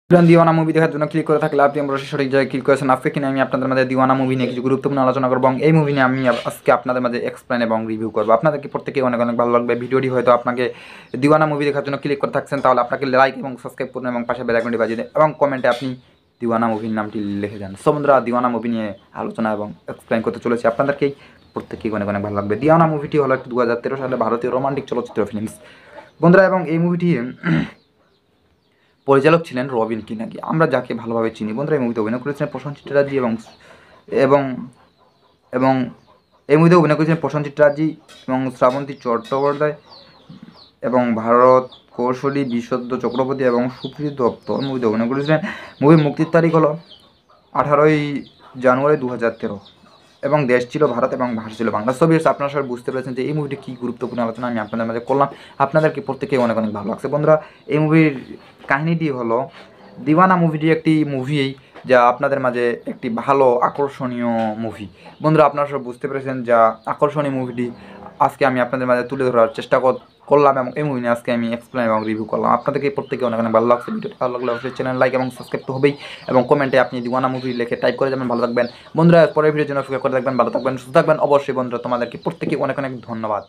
দিওয়ানা movie দেখার জন্য click করে থাকলে আপনি অবশ্যই সঠিক জায়গায় ক্লিক করেছেন। আজকে কিনা আমি আপনাদের মাঝে দিওয়ানা মুভি নিয়ে কিছু গুরুত্বপূর্ণ আলোচনা করবো এবং এই মুভি নিয়ে আমি আজকে আপনাদের মাঝে এক্সপ্লেন এবং রিভিউ করবো। আপনাদেরকে প্রত্যেকে অনেক অনেক ভালো লাগবে। ভিডিওটি হয়তো আপনাকে দিওয়ানা মুভি দেখার জন্য ক্লিক করে থাকছেন, তাহলে আপনাকে লাইক এবং সাবস্ক্রাইব করুন এবং পাশে বেল আইকনটি বাজিয়ে দেন এবং কমেন্টে আপনি দিওয়ানা মুভির নামটি লিখে যান। সো বন্ধুরা, দিওয়ানা মুভি নিয়ে আলোচনা এবং এক্সপ্লেন করতে চলেছি, আপনাদেরকেই প্রত্যেকেই অনেক অনেক ভালো লাগবে। দিওয়ানা মুভিটি হলো একটি 2013 সালে ভারতীয় রোমান্টিক চলচ্চিত্র ফিল্মস বন্ধুরা, এবং এই মুভিটি পরিচালক ছিলেন রবিন কিনাগি, আমরা যাকে ভালোভাবে চিনি। বন্ধুরা, এই মুভিতে অভিনয় করেছিলেন প্রসেনজিৎ চ্যাটার্জি এবং এবং এই মুভিতে অভিনয় করেছিলেন প্রসেনজিৎ চ্যাটার্জি এবং শ্রাবন্তী চট্টোপাধ্যায় এবং ভারত কৌশলী, বিশুদ্ধ চক্রবর্তী এবং সুপ্রীত দত্ত মুভিতে অভিনয় করেছিলেন। মুভির মুক্তির তারিখ হলো 18ই জানুয়ারি 2013 এবং দেশ ছিল ভারত এবং ভাষা ছিল বাংলা। সো ভিউয়ার্স, আপনারা সবাই বুঝতে পেরেছেন যে এই মুভিটি কী গুরুত্বপূর্ণ আলোচনা আমি আপনাদের মাঝে করলাম। আপনাদেরকে প্রত্যেকেই অনেক অনেক ভালো লাগছে। বন্ধুরা, এই মুভির কাহিনীটি হলো, দিওয়ানা মুভিটি একটি মুভি যা আপনাদের মাঝে একটি ভালো আকর্ষণীয় মুভি। বন্ধুরা, আপনারা সব বুঝতে পেরেছেন যা আকর্ষণীয় মুভিটি আজকে আমি আপনাদের মাঝে তুলে ধরার চেষ্টা করলাম এবং এই মুভি নিয়ে আজকে আমি এক্সপ্লেন এবং রিভিউ করলাম। আপনাদেরকে প্রত্যেকে অনেক অনেক ভালো লাগছে। ভিডিওটি ভালো লাগলে অবশ্যই চ্যানেল লাইক এবং সাবস্ক্রাইব তো হবেই এবং কমেন্টে আপনি দিওয়ানা মুভি লিখে টাইপ করে যাবেন। ভালো থাকবেন বন্ধুরা, পরের ভিডিওর জন্য অপেক্ষা করে থাকবেন। ভালো থাকবেন, সুস্থ থাকবেন অবশ্যই। বন্ধুরা, তোমাদেরকে প্রত্যেকে অনেক অনেক ধন্যবাদ।